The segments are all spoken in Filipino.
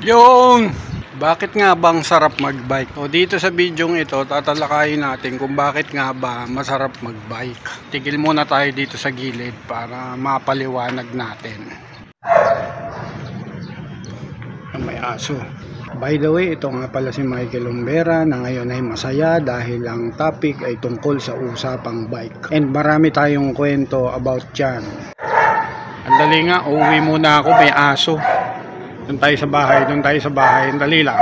Yung bakit nga bang sarap magbike? O dito sa bidyong ito, tatalakayin natin kung bakit nga ba masarap magbike. Tigil muna tayo dito sa gilid para mapaliwanag natin. May aso. By the way, ito nga pala si Michael Umbera na ngayon ay masaya dahil ang topic ay tungkol sa usapang bike. And marami tayong kwento about yan. Andali nga, uuwi muna ako, may aso. Doon tayo sa bahay, andali lang.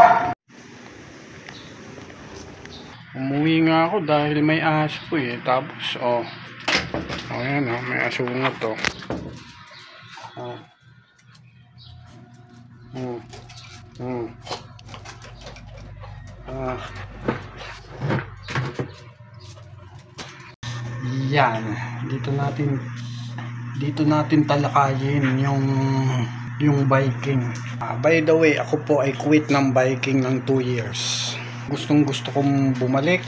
Umuwi nga ako dahil may aso eh. Tapos, ayan may aso nga to. Yan, dito natin talakayin yung biking. By the way, ako po ay quit ng biking ng 2 years. Gusto kong bumalik.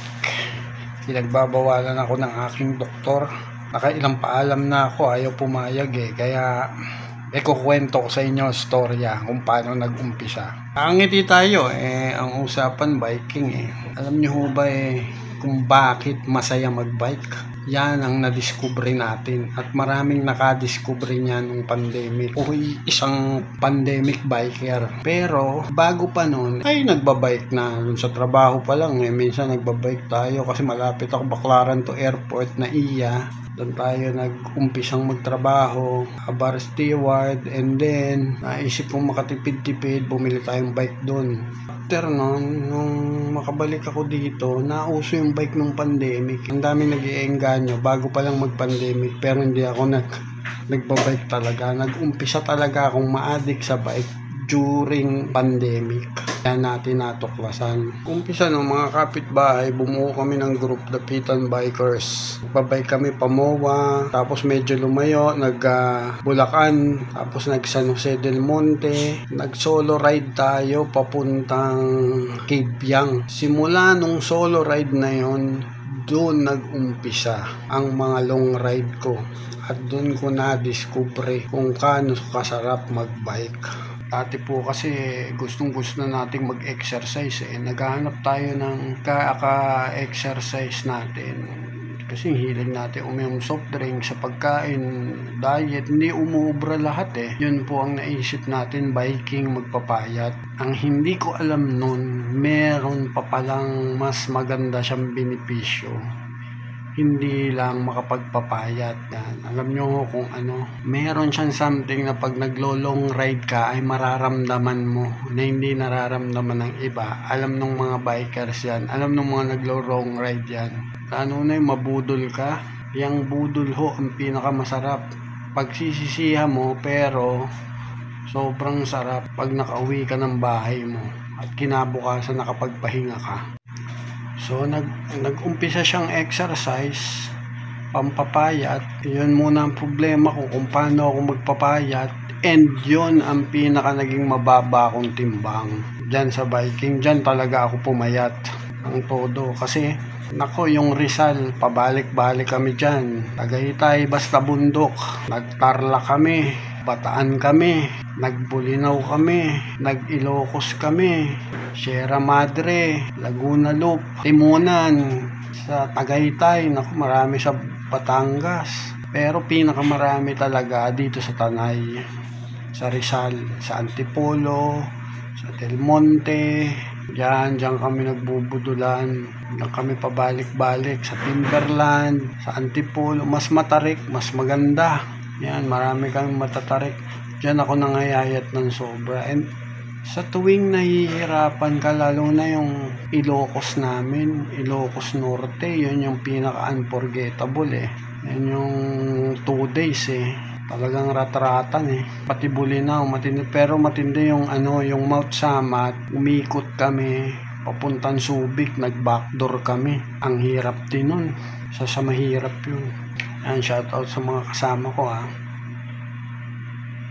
Pinagbabawalan ako ng aking doktor. Nakailang paalam na ako, ayaw pumayag eh. Kaya ikukwento ko sa inyo storya kung paano nag-umpisa. Angiti tayo ang usapan biking eh. Alam niyo ho ba kung bakit masaya magbike? Yan ang nadiskubre natin at maraming nakadiskubre niya nung pandemic. Isang pandemic biker. Pero bago pa noon ay nagbabike na. Dun sa trabaho pa lang minsan nagbabike tayo kasi malapit ako Baclaran to airport na iya. Doon tayo nag-umpisang magtrabaho, bar steward, and then naisip kong makatipid-tipid, bumili tayong bike doon. After noon, nung makabalik ako dito, nauso yung bike nung pandemic. Ang daming nag-iengganyo bago pa lang mag-pandemic, pero hindi ako nagbabike talaga. Nag-umpisa talaga akong ma-addict sa bike during pandemic. Kaya natin natuklasan. Umpisa ng mga kapitbahay, bumuo kami ng group, The Pitan Bikers. Nagbabike kami Pamoa, tapos medyo lumayo, Bulacan, tapos San Jose del Monte. Nag-solo ride tayo papuntang Kibyang. Simula nung solo ride na yon, doon nag-umpisa ang mga long ride ko. At doon ko na-discover kung kano kasarap magbike. Dati po kasi gustong-gusto na nating mag-exercise naghahanap tayo ng ka-exercise natin. Kasi hilig natin uminom soft drink sa pagkain, diet, hindi umuubra lahat Yun po ang naisip natin, biking, magpapayat. Ang hindi ko alam nun, meron pa palang mas maganda siyang benepisyo. Hindi lang makapagpapayat. Alam nyo kung ano, meron siyang something na pag naglo-long ride ka ay mararamdaman mo na hindi nararamdaman ng iba. Alam nung mga bikers yan, alam nung mga naglo-long ride yan. Ano na yung mabudol ka? Yang budol ho ang pinakamasarap. Pagsisisihan mo pero sobrang sarap pag nakauwi ka ng bahay mo at kinabukasan nakapagpahinga ka. So nag-umpisa siyang exercise, pampapayat. Yun muna ang problema ko kung paano ako magpapayat. And yun ang pinaka naging mababa akong timbang. Diyan sa biking, diyan talaga ako pumayat ang todo. Kasi nako, yung Rizal, pabalik-balik kami diyan. Tagaytay, basta bundok. Nagtarla kami, Bataan kami, Nagbulinaw kami, Nag-Ilocos kami, Sierra Madre, Laguna Loop, Timonan, sa Tagaytay, naku, marami sa Batangas. Pero pinakamarami talaga dito sa Tanay, sa Rizal, sa Antipolo, sa Del Monte. Diyan kami nagbubudulan. Diyan kami pabalik-balik sa Timberland, sa Antipolo. Mas matarik, mas maganda. Yan, marami kang matatarik. Diyan ako nangayayat ng sobra. And sa tuwing nahihirapan ka, lalo na yung Ilocos namin, Ilocos Norte, yun yung pinaka-unforgettable Yan yung 2 days Talagang ratratan Pati Bulinaw, matindi. Pero matindi yung yung Mount Samat, umikot kami, papuntang Subic, nag-backdoor kami. Ang hirap din nun. Sa mahirap yun. Yan, shoutout sa mga kasama ko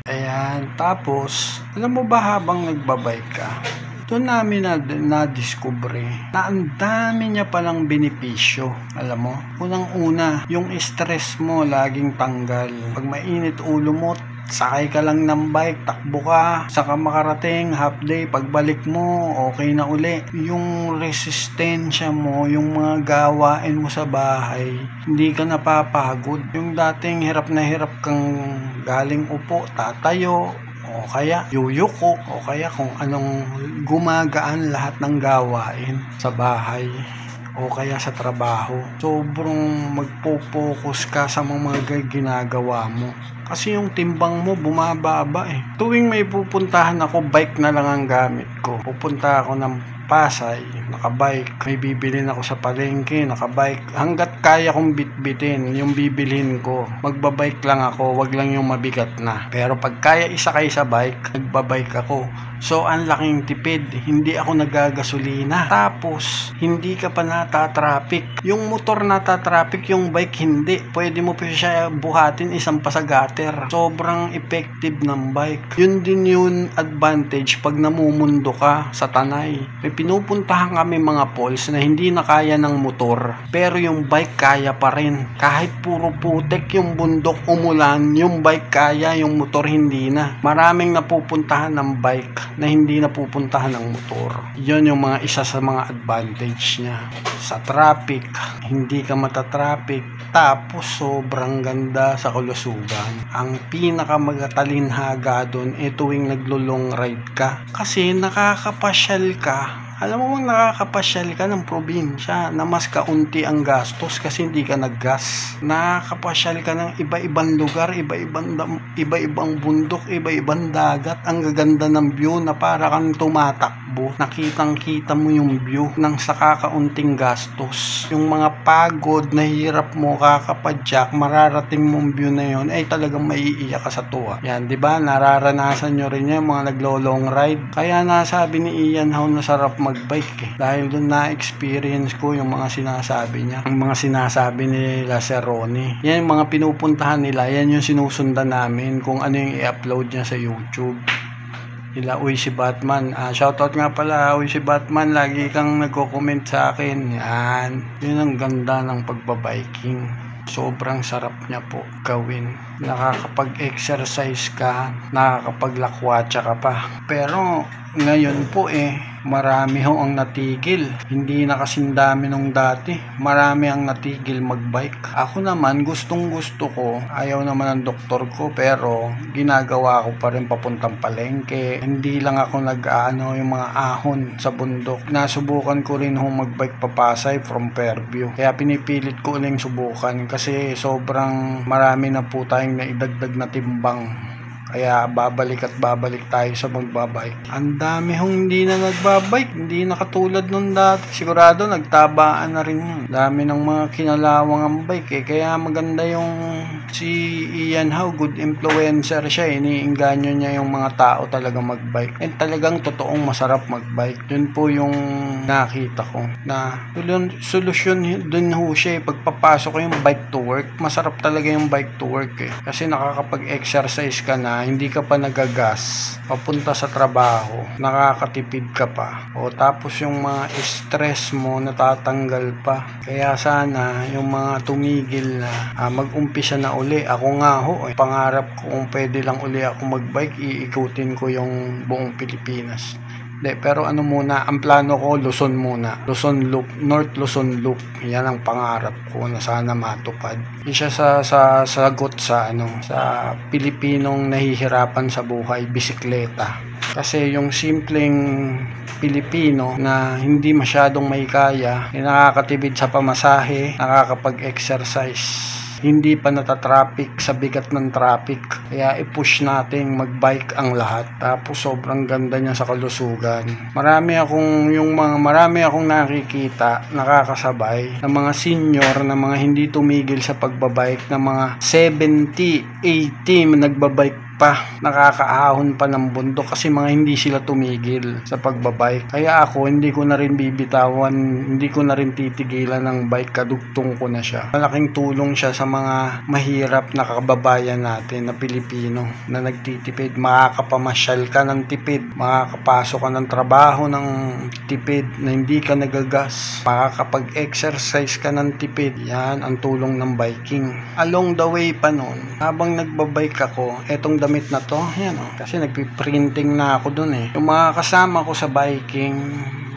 Ayan, tapos, alam mo ba habang nagbabike ka, doon namin na-discover na ang dami niya palang benepisyo. Alam mo, unang-una, yung stress mo laging tanggal. Pag mainit ulo mo, sakay ka lang ng bike, takbo ka, saka makarating, half day, pagbalik mo, okay na uli. Yung resistensya mo, yung mga gawain mo sa bahay, hindi ka napapagod. Yung dating hirap na hirap kang galing upo, tatayo, o kaya yuyuko, o kaya kung anong gumagaan lahat ng gawain sa bahay o kaya sa trabaho. Sobrang magpo-focus ka sa mga ginagawa mo. Kasi yung timbang mo bumababa eh. Tuwing may pupuntahan ako, bike na lang ang gamit ko. Pupunta ako ng Pasay, nakabike. May bibilin ako sa palengke, nakabike. Hanggat kaya kong bitbitin yung bibilhin ko, magbabike lang ako, wag lang yung mabigat na. Pero pag kaya isakay sa bike, nagbabike ako. So, ang laking tipid. Hindi ako nagagasolina. Tapos, hindi ka pa natatraffic. Yung motor natatraffic, yung bike hindi. Pwede mo pa siya buhatin isang pasagater. Sobrang effective ng bike. Yun din yung advantage pag namumundo ka sa Tanay. May pinupuntahan kami mga falls na hindi na kaya ng motor. Pero yung bike kaya pa rin. Kahit puro putek yung bundok, umulan, yung bike kaya, yung motor hindi na. Maraming napupuntahan ng bike na hindi napupuntahan ng motor. Yun yung mga isa sa mga advantage niya. Sa traffic, hindi ka matatraffic. Tapos sobrang ganda sa kalusugan. Ang pinakamagatalinhaga doon tuwing naglo-long ride ka. Kasi nakakapasyal ka. Alam mo, nakakapasyal ka ng probinsya na mas kaunti ang gastos kasi hindi ka naggas. Nakakapasyal ka ng iba-ibang lugar, iba-ibang bundok, iba-ibang dagat. Ang gaganda ng view na para kang tumatakbo. Nakitang-kita mo yung view ng sa kakaunting gastos. Yung mga pagod na hirap mo kakapadyak, mararating mong view na yun, ay talagang maiiyak ka sa tuwa. Yan, di ba? Nararanasan nyo rin yung mga naglo-long ride. Kaya nasabi ni Ian how nasarap magbike eh. Dahil doon na-experience ko yung mga sinasabi niya. Yung mga sinasabi nila Sir Ronnie. Yan yung mga pinupuntahan nila. Yan yung sinusundan namin kung ano yung i-upload niya sa YouTube. Nila, uy si Batman. Shoutout nga pala, uy si Batman. Lagi kang nagko-comment sa akin. Yan. Yun ang ganda ng pagbabiking. Sobrang sarap niya po gawin. Nakakapag-exercise ka, nakakapaglakwatsa ka pa. Pero ngayon po marami ho ang natigil. Hindi na kasing dami nung dati. Marami ang natigil magbike. Ako naman, gustong gusto ko. Ayaw naman ng doktor ko, pero ginagawa ko pa rin papuntang palengke. Hindi lang ako yung mga ahon sa bundok. Nasubukan ko rin ho magbike papasay from Fairview. Kaya pinipilit ko uling subukan kasi sobrang marami na po tayong naidagdag na timbang. Kaya babalik tayo sa magbabike. Ang dami hong hindi na nagbabike. Hindi na katulad nung dati. Sigurado nagtabaan na rin yun. Dami ng mga kinalawang ang bike Kaya maganda yung si Ian How, good influencer siya. Iniinganyo niya yung mga tao talaga magbike. And talagang totoong masarap magbike. Yun po yung nakita ko. Na solusyon dun ho siya. Pagpapasok ko yung bike to work, masarap talaga yung bike to work Kasi nakakapag-exercise ka na, hindi ka pa nagagas papunta sa trabaho, nakakatipid ka pa, tapos yung mga stress mo natatanggal pa. Kaya sana yung mga tumigil na mag-umpisa na uli. Ako nga pangarap ko kung pwede lang uli ako magbike, iikutin ko yung buong Pilipinas. Pero muna, ang plano ko, Luzon muna. Luzon Loop, North Luzon Loop. Yan ang pangarap ko na sana matupad. Isa sa sagot sa Pilipinong nahihirapan sa buhay, bisikleta. Kasi yung simpleng Pilipino na hindi masyadong may kaya, nakakatipid sa pamasahe, nakakapag-exercise, hindi pa natatraffic sa bigat ng traffic. Kaya i-push natin magbike ang lahat. Tapos sobrang ganda niya sa kalusugan. Marami akong nakikita, nakakasabay na mga senior na mga hindi tumigil sa pagbabike, na mga 70, 80 nagbabike pa, nakakaahon pa ng bundok kasi mga hindi sila tumigil sa pagbabike. Kaya ako hindi ko na rin bibitawan, hindi ko na rin titigilan ng bike, kadugtong ko na siya. Malaking tulong siya sa mga mahirap na kababayan natin na Pilipino na nagtitipid. Makakapamasyal ka ng tipid, makakapasok ka ng trabaho ng tipid na hindi ka nagagas, makakapag-exercise ka ng tipid. Yan ang tulong ng biking. Along the way pa noon, habang nagbabike ako, etong damit damit na to. Yan, oh. Kasi nagpiprinting na ako dun eh. Yung mga kasama ko sa biking,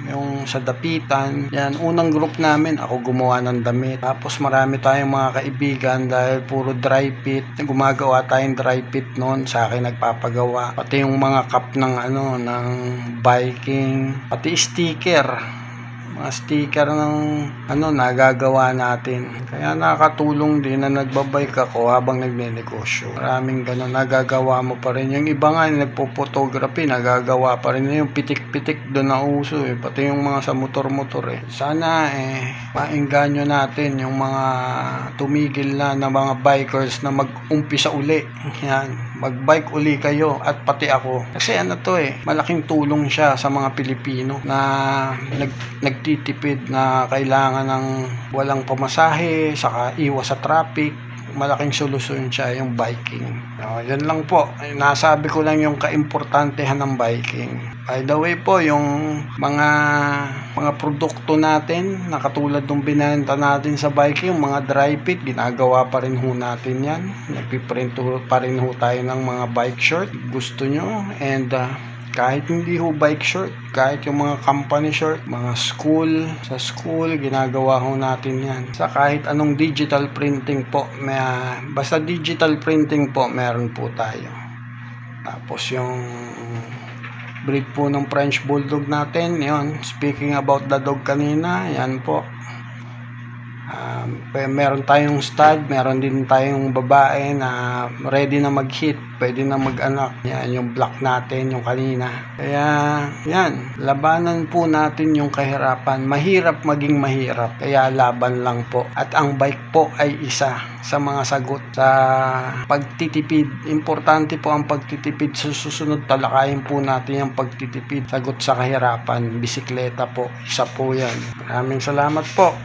yung sa dapitan, yan, unang group namin, ako gumawa ng damit. Tapos marami tayong mga kaibigan dahil puro dry fit. Gumagawa tayong dry fit noon, sa akin nagpapagawa. Pati yung mga cup ng ng biking, pati sticker. Mga sticker ng nagagawa natin. Kaya nakakatulong din na nagbabike ako habang nagnenegosyo. Maraming ganun, nagagawa mo pa rin. Yung iba nga, nagpo-photography, nagagawa pa rin. Yung pitik-pitik doon na uso eh. Pati yung mga sa motor-motor eh. Sana maengganyo natin yung mga tumigil na mga bikers na mag-umpisa uli. Yan, mag-bike uli kayo at pati ako. Kasi malaking tulong siya sa mga Pilipino na nagtitipid na kailangan ng walang pamasahe, saka iwas sa traffic. Malaking solusyon siya yung biking. Yan lang po. Nasabi ko lang yung kaimportantehan ng biking. By the way po, yung mga produkto natin na katulad ng binenta natin sa biking, yung mga dry fit, ginagawa pa rin ho natin yan. Nagpiprint pa rin ho tayo ng mga bike shirt. Gusto nyo? And kahit hindi ho bike shirt, kahit yung mga company shirt, mga sa school, ginagawa ho natin yan. Sa kahit anong digital printing po, basta digital printing po, meron po tayo. Tapos yung breed po ng French Bulldog natin, yun, speaking about the dog kanina, yan po. Meron tayong stud, meron din tayong babae na ready na mag-hit, pwede na mag-anak. Yan yung black natin, yung kanina. Kaya yan, labanan po natin yung kahirapan. Mahirap maging mahirap, kaya laban lang po. At ang bike po ay isa sa mga sagot sa pagtitipid. Importante po ang pagtitipid. Sa susunod, talakayin po natin yung pagtitipid. Sagot sa kahirapan, bisikleta po, isa po yan. Maraming salamat po.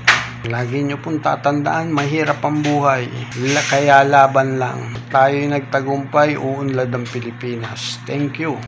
Lagi nyo pong tatandaan, mahirap ang buhay, kaya laban lang. Tayo'y nagtagumpay, uunlad ang Pilipinas. Thank you.